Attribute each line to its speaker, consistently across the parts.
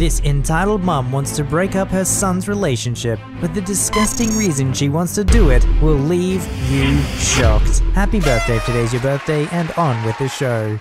Speaker 1: This entitled mom wants to break up her son's relationship, but the disgusting reason she wants to do it will leave you shocked. Happy birthday if today's your birthday, and on with the show.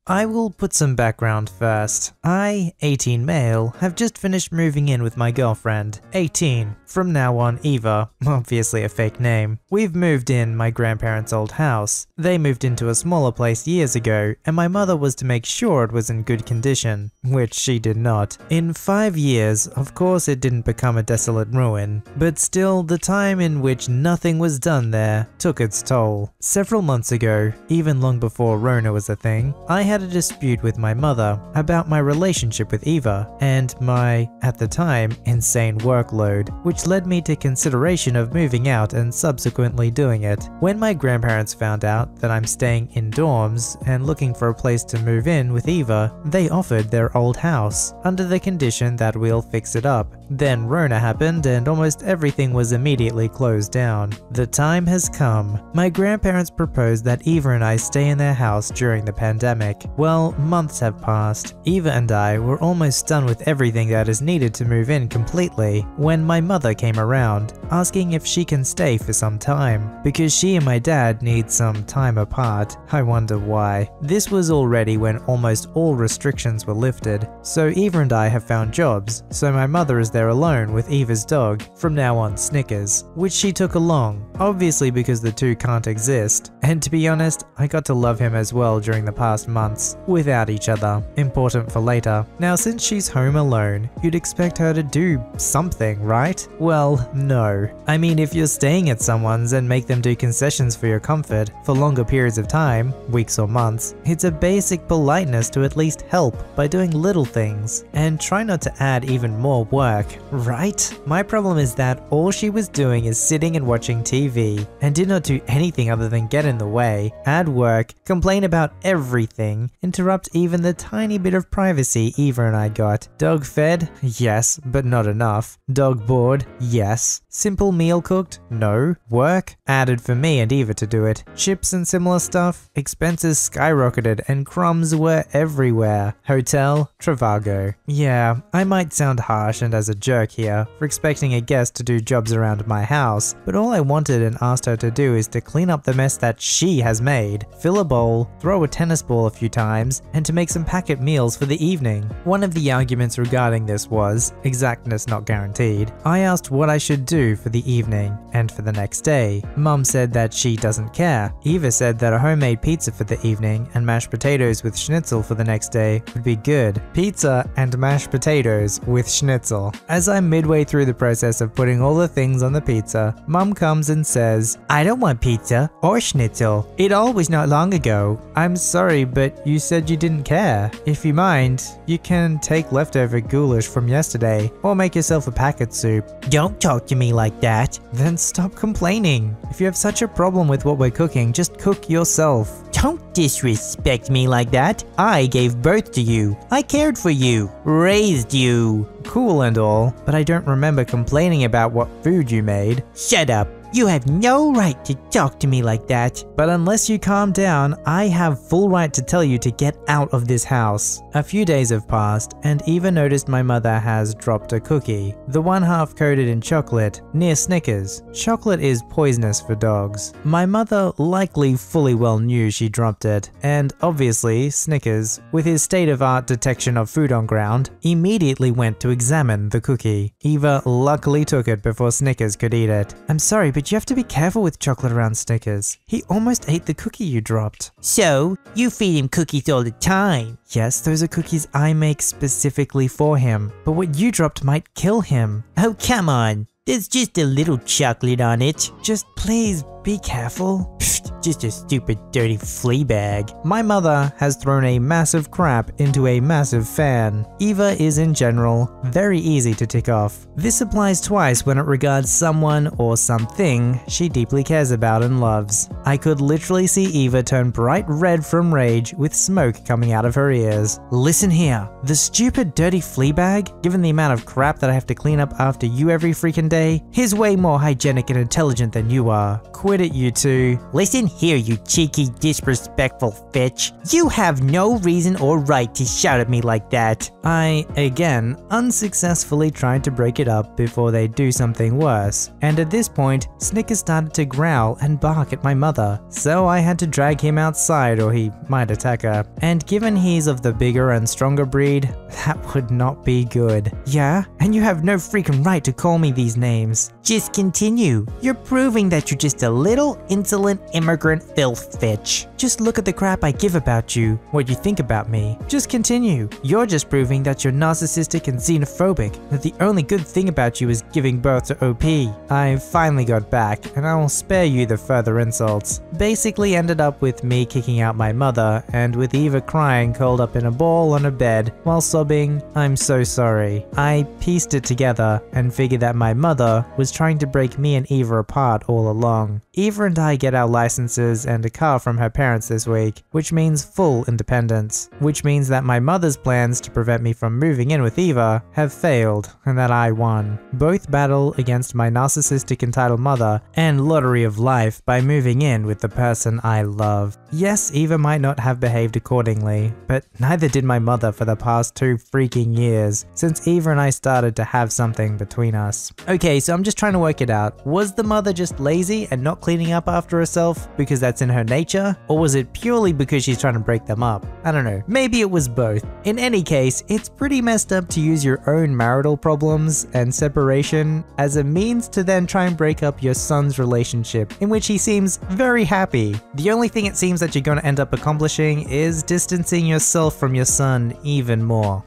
Speaker 1: I will put some background first. I, 18 male, have just finished moving in with my girlfriend, 18. From now on, Eva, obviously a fake name. We've moved in my grandparents' old house. They moved into a smaller place years ago, and my mother was to make sure it was in good condition, which she did not. In 5 years, of course it didn't become a desolate ruin, but still the time in which nothing was done there took its toll. Several months ago, even long before Rona was a thing, I had a dispute with my mother about my relationship with Eva and my, at the time, insane workload, which led me to consideration of moving out and subsequently doing it. When my grandparents found out that I'm staying in dorms and looking for a place to move in with Eva, they offered their old house, under the condition that we'll fix it up. Then Rona happened and almost everything was immediately closed down. The time has come. My grandparents proposed that Eva and I stay in their house during the pandemic. Well, months have passed. Eva and I were almost done with everything that is needed to move in completely when my mother came around, asking if she can stay for some time, because she and my dad need some time apart. I wonder why. This was already when almost all restrictions were lifted, so Eva and I have found jobs, so my mother is there alone with Eva's dog, from now on Snickers, which she took along, obviously because the two can't exist, and to be honest, I got to love him as well during the past months, without each other. Important for later. Now since she's home alone, you'd expect her to do something, right? Well, no. I mean, if you're staying at someone's and make them do concessions for your comfort for longer periods of time, weeks or months, it's a basic politeness to at least help by doing little things, and try not to add even more work, right? My problem is that all she was doing is sitting and watching TV, and did not do anything other than get in the way, add work, complain about everything, interrupt even the tiny bit of privacy Eva and I got. Dog fed? Yes, but not enough. Dog bored? Yes. Simple meal cooked? No. Work? Added for me and Eva to do it. Chips and similar stuff? Expenses skyrocketed and crumbs were everywhere. Hotel? Travago. Yeah, I might sound harsh and as a jerk here for expecting a guest to do jobs around my house, but all I wanted and asked her to do is to clean up the mess that she has made, fill a bowl, throw a tennis ball a few times, and to make some packet meals for the evening. One of the arguments regarding this was, exactness not guaranteed, I asked what I should do for the evening and for the next day. Mum said that she doesn't care. Eva said that a homemade pizza for the evening and mashed potatoes with schnitzel for the next day would be good. Pizza and mashed potatoes with schnitzel. As I'm midway through the process of putting all the things on the pizza, Mum comes and says, I don't want pizza or schnitzel. It all was not long ago. I'm sorry, but you said you didn't care. If you mind, you can take leftover goulash from yesterday or make yourself a packet soup. Don't talk to me like that. Then stop complaining. If you have such a problem with what we're cooking, just cook yourself. Don't disrespect me like that. I gave birth to you. I cared for you. Raised you. Cool and all, but I don't remember complaining about what food you made. Shut up. You have no right to talk to me like that. But unless you calm down, I have full right to tell you to get out of this house. A few days have passed, and Eva noticed my mother has dropped a cookie, the one half coated in chocolate, near Snickers. Chocolate is poisonous for dogs. My mother likely fully well knew she dropped it, and obviously Snickers, with his state-of-art detection of food on ground, immediately went to examine the cookie. Eva luckily took it before Snickers could eat it. I'm sorry, but you have to be careful with chocolate around Snickers. He almost ate the cookie you dropped. So, you feed him cookies all the time? Yes, those are cookies I make specifically for him, but what you dropped might kill him. Oh, come on. There's just a little chocolate on it. Just please be careful. Pfft, just a stupid dirty flea bag. My mother has thrown a massive crap into a massive fan. Eva is in general very easy to tick off. This applies twice when it regards someone or something she deeply cares about and loves. I could literally see Eva turn bright red from rage with smoke coming out of her ears. Listen here, the stupid dirty flea bag, given the amount of crap that I have to clean up after you every freaking day, is way more hygienic and intelligent than you are. Quit Heard it, you two.
Speaker 2: Listen here, you cheeky, disrespectful bitch. You have no reason or right to shout at me like that.
Speaker 1: I, again, unsuccessfully tried to break it up before they do something worse, and at this point, Snickers started to growl and bark at my mother, so I had to drag him outside or he might attack her. And given he's of the bigger and stronger breed, that would not be good. Yeah? And you have no freaking right to call me these names.
Speaker 2: Just continue. You're proving that you're just a little insolent immigrant filth bitch.
Speaker 1: Just look at the crap I give about you, what you think about me. Just continue. You're just proving that you're narcissistic and xenophobic, that the only good thing about you is giving birth to OP. I finally got back, and I will spare you the further insults. Basically ended up with me kicking out my mother, and with Eva crying curled up in a ball on a bed while sobbing, "I'm so sorry." I pieced it together and figured that my mother was trying to break me and Eva apart all along. Eva and I get our licenses and a car from her parents this week, which means full independence, which means that my mother's plans to prevent me from moving in with Eva have failed and that I won. Both battle against my narcissistic entitled mother and lottery of life by moving in with the person I love. Yes, Eva might not have behaved accordingly, but neither did my mother for the past 2 freaking years, since Eva and I started to have something between us. Okay, so I'm just trying to work it out. Was the mother just lazy and not cleaning up after herself because that's in her nature? Or was it purely because she's trying to break them up? I don't know. Maybe it was both. In any case, it's pretty messed up to use your own marital problems and separation as a means to then try and break up your son's relationship, in which he seems very happy. The only thing it seems that you're going to end up accomplishing is distancing yourself from your son even more.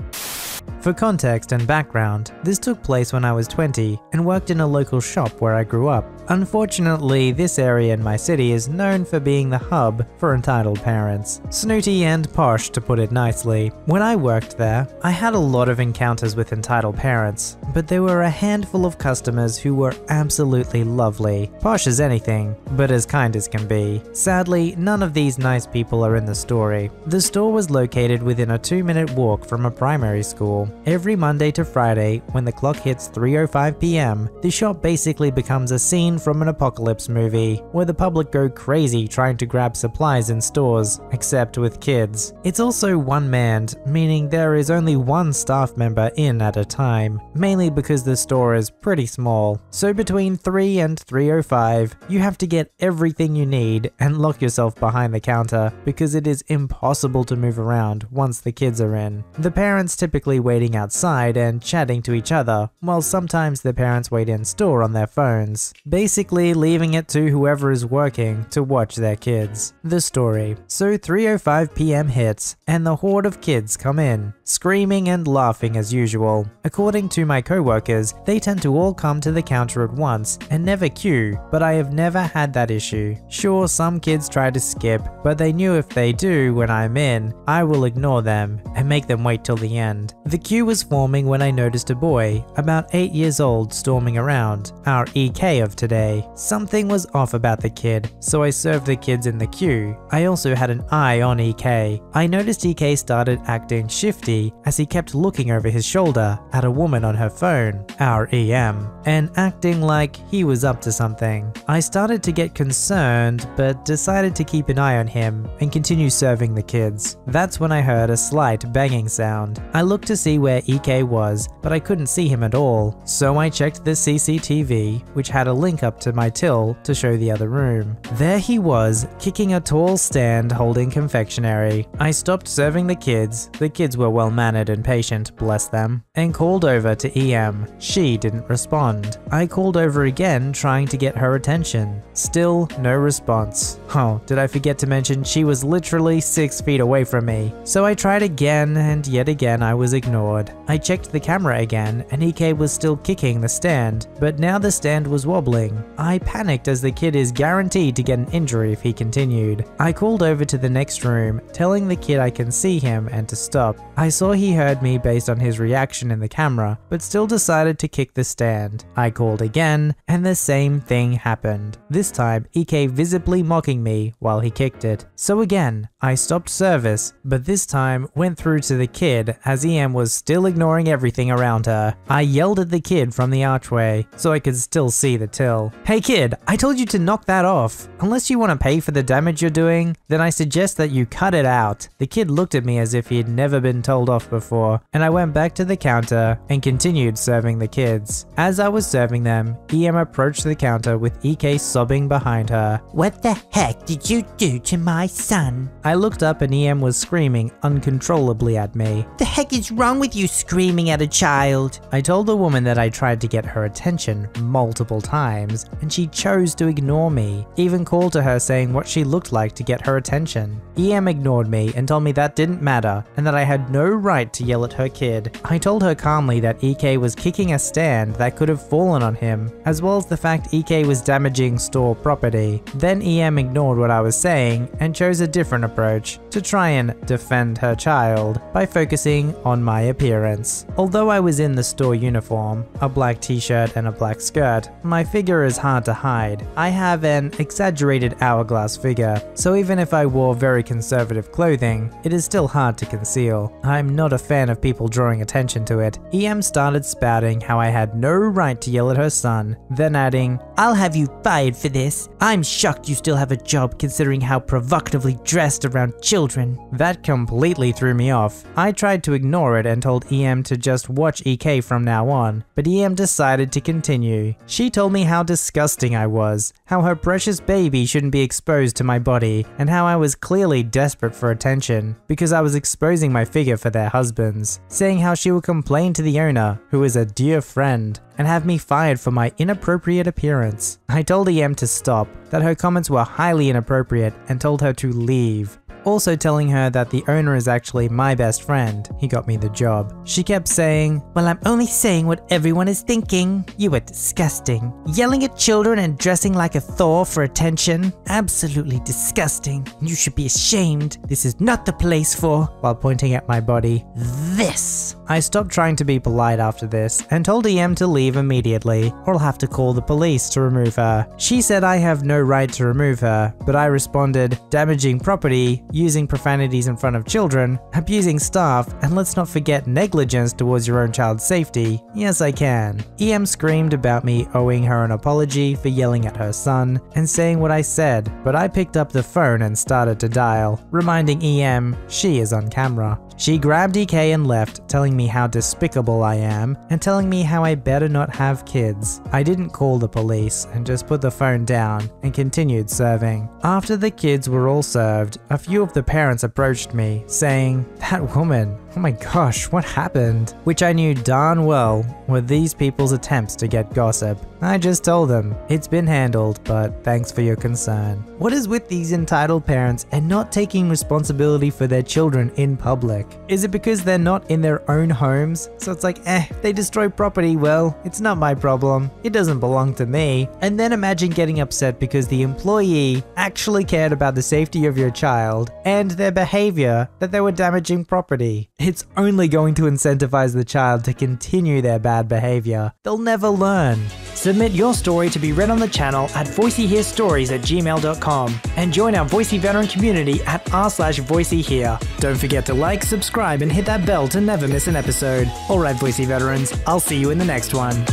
Speaker 1: For context and background, this took place when I was 20 and worked in a local shop where I grew up. Unfortunately, this area in my city is known for being the hub for entitled parents. Snooty and posh, to put it nicely. When I worked there, I had a lot of encounters with entitled parents, but there were a handful of customers who were absolutely lovely. Posh as anything, but as kind as can be. Sadly, none of these nice people are in the story. The store was located within a 2-minute walk from a primary school. Every Monday to Friday, when the clock hits 3:05 p.m, the shop basically becomes a scene from an apocalypse movie, where the public go crazy trying to grab supplies in stores, except with kids. It's also one-manned, meaning there is only one staff member in at a time, mainly because the store is pretty small. So between 3 and 3:05, you have to get everything you need and lock yourself behind the counter, because it is impossible to move around once the kids are in. The parents typically waiting outside and chatting to each other, while sometimes the parents wait in store on their phones, basically leaving it to whoever is working to watch their kids. The story. So 3:05 p.m. hits, and the horde of kids come in, screaming and laughing as usual. According to my co-workers, they tend to all come to the counter at once and never queue, but I have never had that issue. Sure, some kids try to skip, but they knew if they do when I'm in, I will ignore them and make them wait till the end. The queue was forming when I noticed a boy, about 8 years old, storming around, our EK of today. Something was off about the kid, so I served the kids in the queue. I also had an eye on EK. I noticed EK started acting shifty as he kept looking over his shoulder at a woman on her phone, our EM, and acting like he was up to something. I started to get concerned, but decided to keep an eye on him and continue serving the kids. That's when I heard a slight banging sound. I looked to see where EK was, but I couldn't see him at all, so I checked the CCTV, which had a link up to my till to show the other room. There he was, kicking a tall stand holding confectionery. I stopped serving the kids were well mannered and patient, bless them, and called over to EM. She didn't respond. I called over again trying to get her attention. Still no response. Oh, did I forget to mention she was literally 6 feet away from me. So I tried again, and yet again I was ignored. I checked the camera again and EK was still kicking the stand, but now the stand was wobbling. I panicked as the kid is guaranteed to get an injury if he continued. I called over to the next room, telling the kid I can see him and to stop. I saw he heard me based on his reaction in the camera, but still decided to kick the stand. I called again, and the same thing happened. This time, EK visibly mocking me while he kicked it. So again, I stopped service, but this time went through to the kid as EM was was still ignoring everything around her. I yelled at the kid from the archway so I could still see the till. Hey kid, I told you to knock that off. Unless you want to pay for the damage you're doing, then I suggest that you cut it out. The kid looked at me as if he had never been told off before, and I went back to the counter and continued serving the kids. As I was serving them, EM approached the counter with EK sobbing behind her.
Speaker 2: What the heck did you do to my son?
Speaker 1: I looked up and EM was screaming uncontrollably at me.
Speaker 2: The heck is wrong with you screaming at a child?
Speaker 1: I told the woman that I tried to get her attention multiple times, and she chose to ignore me. Even called to her saying what she looked like to get her attention. EM ignored me and told me that didn't matter and that I had no right to yell at her kid. I told her calmly that EK was kicking a stand that could have fallen on him, as well as the fact EK was damaging store property. Then EM ignored what I was saying and chose a different approach to try and defend her child by focusing on my appearance. Although I was in the store uniform, a black t-shirt and a black skirt, my figure is hard to hide. I have an exaggerated hourglass figure, so even if I wore very conservative clothing, it is still hard to conceal. I'm not a fan of people drawing attention to it. EM started spouting how I had no right to yell at her son, then adding,
Speaker 2: I'll have you fired for this. I'm shocked you still have a job considering how provocatively dressed around children.
Speaker 1: That completely threw me off. I tried to ignore it and told EM to just watch EK from now on, but EM decided to continue. She told me how disgusting I was, how her precious baby shouldn't be exposed to my body, and how I was clearly desperate for attention because I was exposing my figure for their husbands, saying how she would complain to the owner, who is a dear friend, and have me fired for my inappropriate appearance. I told EM to stop, that her comments were highly inappropriate, and told her to leave. Also telling her that the owner is actually my best friend. He got me the job. She kept saying,
Speaker 2: well, I'm only saying what everyone is thinking. You are disgusting. Yelling at children and dressing like a Thor for attention. Absolutely disgusting. You should be ashamed. This is not the place for,
Speaker 1: while pointing at my body,
Speaker 2: this.
Speaker 1: I stopped trying to be polite after this and told EM to leave immediately or I'll have to call the police to remove her. She said I have no right to remove her, but I responded, damaging property, using profanities in front of children, abusing staff, and let's not forget negligence towards your own child's safety. Yes, I can. EM screamed about me owing her an apology for yelling at her son and saying what I said, but I picked up the phone and started to dial, reminding EM she is on camera. She grabbed EK and left, telling me how despicable I am and telling me how I better not have kids. I didn't call the police and just put the phone down and continued serving. After the kids were all served, a few of the parents approached me saying, that woman, oh my gosh, what happened? Which I knew darn well were these people's attempts to get gossip. I just told them, it's been handled, but thanks for your concern. What is with these entitled parents and not taking responsibility for their children in public? Is it because they're not in their own homes? So it's like, they destroy property, well, it's not my problem. It doesn't belong to me. And then imagine getting upset because the employee actually cared about the safety of your child and their behavior, that they were damaging property. It's only going to incentivize the child to continue their bad behavior. They'll never learn. Submit your story to be read on the channel at VoiceyHereStories@gmail.com and join our Voicey veteran community at r/VoiceyHere. Don't forget to like, subscribe, and hit that bell to never miss an episode. Alright, Voicey veterans, I'll see you in the next one.